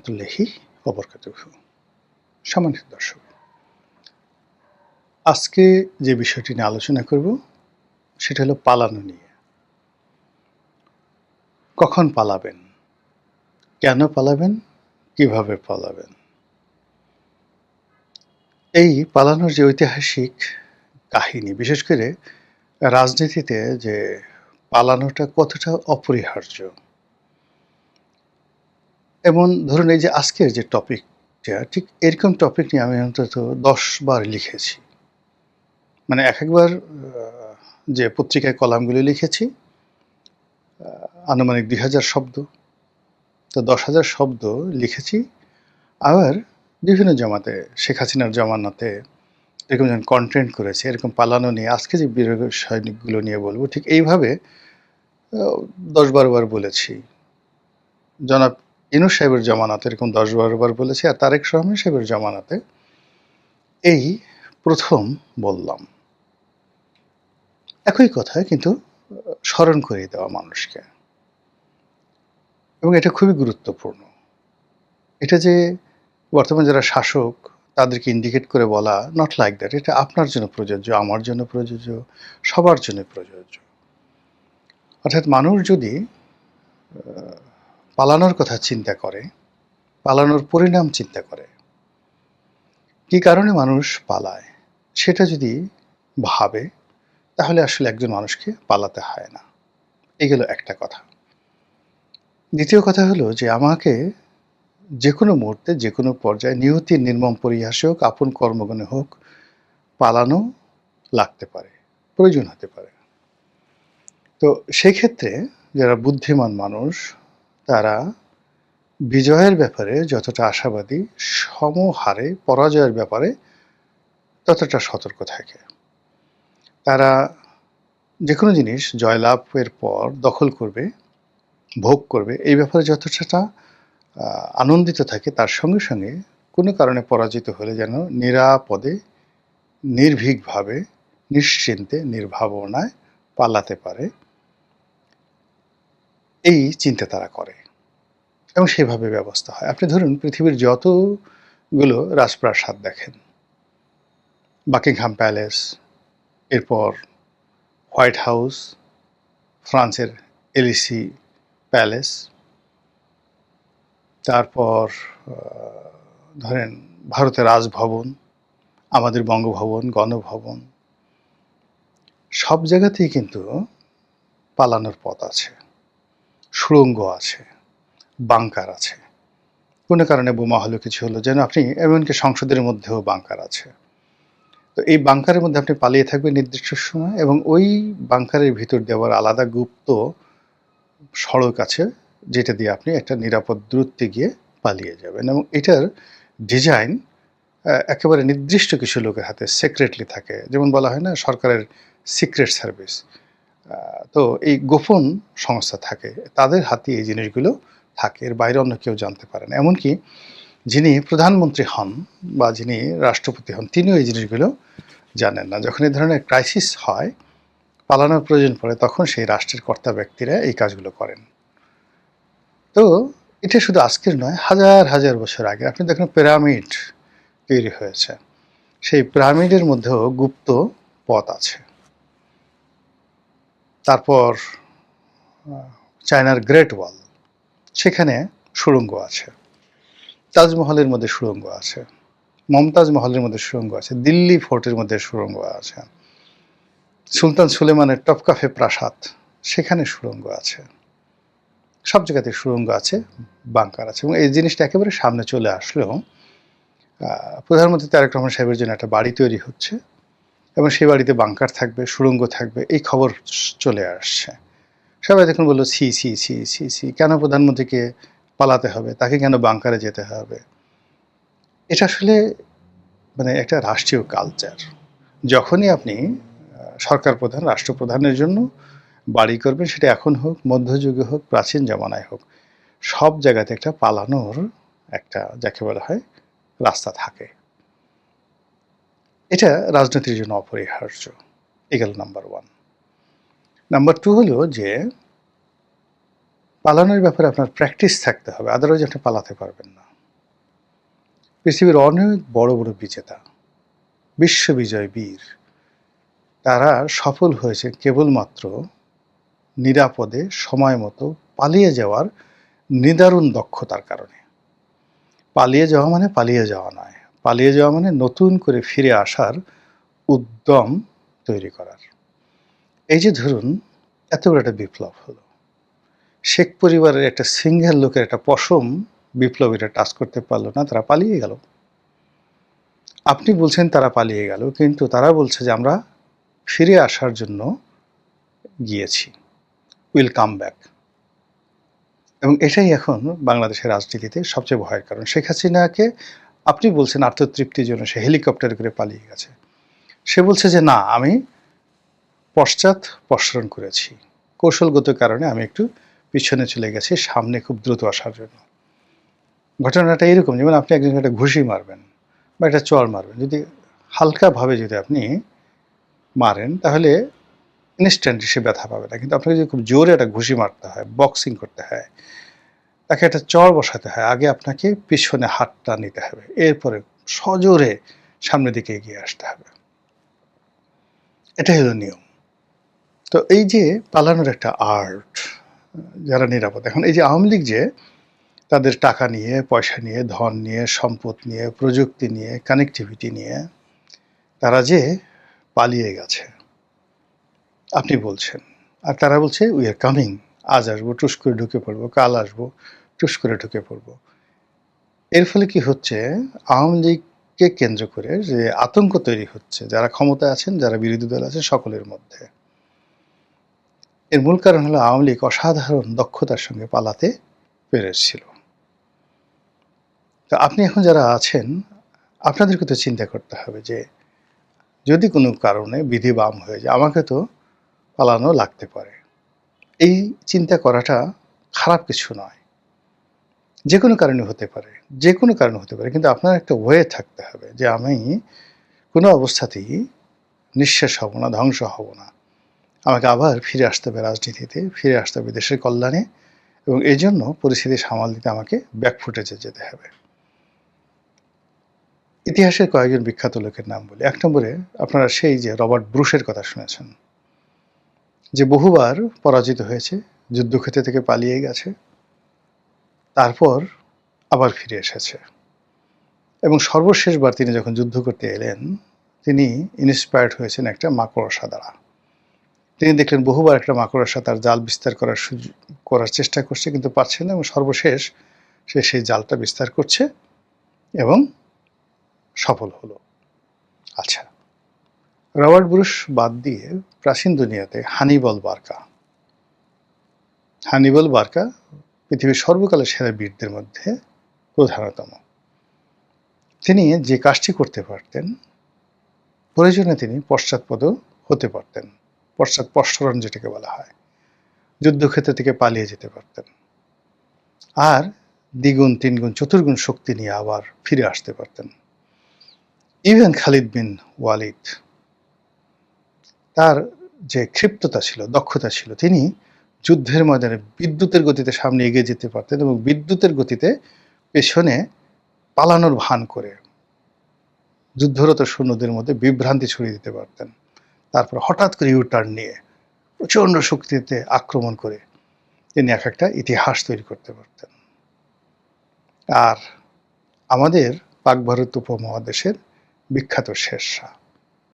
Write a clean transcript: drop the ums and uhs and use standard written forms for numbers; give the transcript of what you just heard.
রাহমাতুল্লাহি ওয়া বারাকাতুহু। সম্মানিত দর্শক, আজকে যে বিষয়টি নিয়ে আলোচনা করব সেটা হলো পালানো নিয়ে। কখন পালাবেন? কেন পালাবেন? কিভাবে পালাবেন? এই পালানোর যে ঐতিহাসিক কাহিনী, বিশেষ করে রাজনীতিতে যে পালানোটা কতটা অপরিহার্য। এমন ধরুন এই যে আজকের যে টপিকটা, ঠিক এরকম টপিক নিয়ে আমি অন্তত ১০ বার লিখেছি। মানে একেকবার যে পত্রিকায় কলামগুলো লিখেছি আনুমানিক ২,০০০ শব্দ। তো ১০,০০০ শব্দ লিখেছি। আবার বিভিন্ন জমাতে, শেখ হাসিনার জমানাতে এরকম যখন কনটেন্ট করেছি, এরকম পালানো নিয়ে আজকে যে বিষয়গুলো নিয়ে বলব, ঠিক এইভাবে ১০-১২ বার বলেছি। জনাব ইউনূস সাহেবের জমানাতে এরকম ১০-১২ বার বলেছি, আর তারেক রহমান সাহেবের জমানাতে এই ১ম বললাম। একই কথা, কিন্তু স্মরণ করিয়ে দেওয়া মানুষকে। এবং এটা খুবই গুরুত্বপূর্ণ। এটা যে বর্তমান যারা শাসক তাদেরকে ইন্ডিকেট করে বলা, নট লাইক দ্যাট। এটা আপনার জন্য প্রযোজ্য, আমার জন্য প্রযোজ্য, সবার জন্য প্রযোজ্য। অর্থাৎ মানুষ যদি পালানোর কথা চিন্তা করে, পালানোর পরিণাম চিন্তা করে, কী কারণে মানুষ পালায়, সেটা যদি ভাবে, তাহলে আসলে একজন মানুষকে পালাতে হয় না। এই গেল একটা কথা। দ্বিতীয় কথা হলো যে আমাকে যেকোনো মুহূর্তে, যেকোনো পর্যায়ে, নিয়তির নির্মম পরিহাসে হোক, আপন কর্মগুণে হোক, পালানো লাগতে পারে, প্রয়োজন হতে পারে। তো সেক্ষেত্রে যারা বুদ্ধিমান মানুষ, তারা বিজয়ের ব্যাপারে যতটা আশাবাদী, সমহারে পরাজয়ের ব্যাপারে ততটা সতর্ক থাকে। তারা যেকোনো জিনিস জয়লাভের পর দখল করবে, ভোগ করবে, এই ব্যাপারে যতটা আনন্দিত থাকে, তার সঙ্গে সঙ্গে কোনো কারণে পরাজিত হলে যেন নিরাপদে, নির্ভীকভাবে, নিশ্চিন্তে, নির্ভাবনায় পালাতে পারে, এই চিন্তা তারা করে এবং সেভাবে ব্যবস্থা হয়। আপনি ধরুন পৃথিবীর যতগুলো রাজপ্রাসাদ দেখেন, বাকিংহাম প্যালেস, এরপর হোয়াইট হাউস, ফ্রান্সের এলিসি প্যালেস, তারপর ধরেন ভারতের রাজভবন, আমাদের বঙ্গভবন, গণভবন, সব জায়গাতেই কিন্তু পালানোর পথ আছে, সুড়ঙ্গ আছে, বাংকার আছে। কোনো কারণে বোমা হলো, কিছু হলো, যেন আপনি এমনকি সংসদের মধ্যেও বাংকার আছে। তো এই বাংকারের মধ্যে আপনি পালিয়ে থাকবেন নির্দিষ্ট সময়, এবং ওই বাংকারের ভিতর দিয়ে আবার আলাদা গুপ্ত সড়ক আছে, যেটা দিয়ে আপনি একটা নিরাপদ দূরত্বে গিয়ে পালিয়ে যাবেন। এবং এটার ডিজাইন একেবারে নির্দিষ্ট কিছু লোকের হাতে সিক্রেটলি থাকে। যেমন বলা হয় না, সরকারের সিক্রেট সার্ভিস, তো এই গোপন সংস্থা থাকে, তাদের হাতে এই জিনিসগুলো থাকে, এর বাইরে অন্য কেউ জানতে পারে না। এমনকি যিনি প্রধানমন্ত্রী হন বা যিনি রাষ্ট্রপতি হন, তিনিও এই জিনিসগুলো জানেন না। যখন এই ধরনের ক্রাইসিস হয়, পালানোর প্রয়োজন পড়ে, তখন সেই রাষ্ট্রের কর্তা ব্যক্তিরা এই কাজগুলো করেন। তো এটা শুধু আজকের নয়, হাজার হাজার বছর আগে আপনি দেখুন পিরামিড তৈরি হয়েছে, সেই পিরামিডের মধ্যেও গুপ্ত পথ আছে। তারপর চায়নার গ্রেট ওয়াল, সেখানে সুড়ঙ্গ আছে। তাজমহলের মধ্যে সুড়ঙ্গ আছে, মমতাজ মহলের মধ্যে সুড়ঙ্গ আছে, দিল্লি ফোর্টের মধ্যে সুড়ঙ্গ আছে, সুলতান সুলেমানের টপকাফে প্রাসাদ, সেখানে সুড়ঙ্গ আছে। সব জায়গাতে সুড়ঙ্গ আছে, বাংকার আছে। এবং এই জিনিসটা একেবারে সামনে চলে আসলেও প্রধানমন্ত্রী তারেক রহমান সাহেবের জন্য একটা বাড়ি তৈরি হচ্ছে, এবং সেই বাড়িতে বাংকার থাকবে, সুড়ঙ্গ থাকবে, এই খবর চলে আসছে। সবাই দেখুন বললো, সি সি সি সি সি, কেন প্রধানমন্ত্রীকে পালাতে হবে, তাকে কেন বাংকারে যেতে হবে? এটা আসলে মানে একটা রাষ্ট্রীয় কালচার। যখনই আপনি সরকার প্রধান, রাষ্ট্রপ্রধানের জন্য বাড়ি করবেন, সেটা এখন হোক, মধ্যযুগে হোক, প্রাচীন জামানায় হোক, সব জায়গাতে একটা পালানোর একটা, যাকে বলা হয়, রাস্তা থাকে। এটা রাজনীতির জন্য অপরিহার্য। এই গেল নাম্বার 1। নাম্বার 2 হলো যে পালানোর ব্যাপারে আপনার প্র্যাকটিস থাকতে হবে, আদারওয়াইজ আপনি পালাতে পারবেন না। পৃথিবীর অনেক বড় বড় বিজেতা, বিশ্ববিজয় বীর, তারা সফল হয়েছে কেবলমাত্র নিরাপদে সময় মতো পালিয়ে যাওয়ার নিদারুণ দক্ষতার কারণে। পালিয়ে যাওয়া মানে পালিয়ে যাওয়া নয়, পালিয়ে যাওয়া মানে নতুন করে ফিরে আসার উদ্যম তৈরি করার। এই যে ধরুন এত বড় একটা বিপ্লব হলো, শেখ পরিবারের একটা সিঙ্গেল লোকের একটা পশম বিপ্লবীরা টাচ করতে পারলো না, তারা পালিয়ে গেল। আপনি বলছেন তারা পালিয়ে গেল, কিন্তু তারা বলছে যে আমরা ফিরে আসার জন্য গিয়েছি, উইল কাম ব্যাক। এবং এটাই এখন বাংলাদেশের রাজনীতিতে সবচেয়ে ভয়ের কারণ। শেখ হাসিনাকে আপনি বলছেন আত্মতৃপ্তির জন্য সে হেলিকপ্টারে করে পালিয়ে গেছে, সে বলছে যে না, আমি পশ্চাৎপসরণ করেছি, কৌশলগত কারণে আমি একটু পিছনে চলে গেছি সামনে খুব দ্রুত আসার জন্য। ঘটনাটা এরকম, যেমন আপনি একজনকে একটা ঘুষি মারবেন বা একটা চড় মারবেন, যদি হালকাভাবে যদি আপনি মারেন তাহলে ইনস্ট্যান্টলি সে ব্যথা পাবে না, কিন্তু আপনাকে যদি খুব জোরে একটা ঘুষি মারতে হয়, বক্সিং করতে হয়, তাকে একটা চড় বসাতে হয়, আগে আপনাকে পিছনে হাতটা নিতে হবে, এরপরে সজোরে সামনের দিকে এগিয়ে আসতে হবে। এটাই হলো নিয়ম। তো এই যে পালানোর একটা আর্ট, যারা নিরাপদ, এখন এই যে আওয়ামী লীগ যে তাদের টাকা নিয়ে, পয়সা নিয়ে, ধন নিয়ে, সম্পদ নিয়ে, প্রযুক্তি নিয়ে, কানেক্টিভিটি নিয়ে তারা যে পালিয়ে গেছে আপনি বলছেন, আর তারা বলছে উই আর কামিং, আজ আসবো টুস করে ঢুকে পড়বো, কাল আসবো টুস করে ঢুকে পড়বো। এর ফলে কি হচ্ছে, আওয়ামী লীগকে কেন্দ্র করে যে আতঙ্ক তৈরি হচ্ছে যারা ক্ষমতায় আছেন, যারা বিরোধী দল আছে সকলের মধ্যে। এর মূল কারণ হলো আওয়ামী লীগ অসাধারণ দক্ষতার সঙ্গে পালাতে পেরেছিল। তো আপনি এখন যারা আছেন আপনাদেরকে তো চিন্তা করতে হবে যে যদি কোনো কারণে বিধি বাম হয়ে যায় আমাকে তো পালানো লাগতে পারে। এই চিন্তা করাটা খারাপ কিছু নয়, যে কোনো কারণে হতে পারে, যে কোনো কারণে হতে পারে, কিন্তু আপনার একটা ওয়ে থাকতে হবে যে আমি কোনো অবস্থাতেই নিঃশেষ হব না, ধ্বংস হব না, আমাকে আবার ফিরে আসতে হবে রাজনীতিতে, ফিরে আসতে হবে দেশের কল্যাণে, এবং এই জন্য পরিস্থিতি সামাল দিতে আমাকে ব্যাকফুটেজে যেতে হবে। ইতিহাসের কয়েকজন বিখ্যাত লোকের নাম বলি। এক নম্বরে আপনারা সেই যে রবার্ট ব্রুশের কথা শুনেছেন, যে বহুবার পরাজিত হয়েছে, যুদ্ধক্ষেত্র থেকে পালিয়ে গেছে, তারপর আবার ফিরে এসেছে, এবং সর্বশেষবার তিনি যখন যুদ্ধ করতে এলেন তিনি ইন্সপায়ার্ড হয়েছেন একটা মাকড়সা দ্বারা। তিনি দেখলেন বহুবার একটা মাকড়সা তার জাল বিস্তার করার চেষ্টা করছে, কিন্তু পারছে না, এবং সর্বশেষ সে সেই জালটা বিস্তার করছে এবং সফল হলো। আচ্ছা, রবার্ট ব্রুশ বাদ দিয়ে প্রাচীন দুনিয়াতে হানিবল বার্কা পৃথিবীর সর্বকালের সেরা বীরদের মধ্যে প্রধানতম। তিনি যে কাজটি করতে পারতেন, প্রয়োজনে তিনি পশ্চাৎপদ হতে পারতেন, পশ্চাৎপসরণ যেটাকে বলা হয়, যুদ্ধক্ষেত্র থেকে পালিয়ে যেতে পারতেন, আর দ্বিগুণ, তিনগুণ, চতুর্গুণ শক্তি নিয়ে আবার ফিরে আসতে পারতেন। ইভেন খালিদ বিন ওয়ালিদ, তার যে ক্ষিপ্রতা ছিল, দক্ষতা ছিল, তিনি যুদ্ধের ময়দানে বিদ্যুতের গতিতে সামনে এগিয়ে যেতে পারতেন এবং বিদ্যুতের গতিতে পেছনে পালানোর ভান করে যুদ্ধরত সৈন্যদের মধ্যে বিভ্রান্তি ছড়িয়ে দিতে পারতেন। তারপর হঠাৎ করে ইউটার্ন নিয়ে প্রচণ্ড শক্তিতে আক্রমণ করে তিনি এক একটা ইতিহাস তৈরি করতে পারতেন। আর আমাদের পাক ভারত উপমহাদেশের বিখ্যাত শেরশাহ,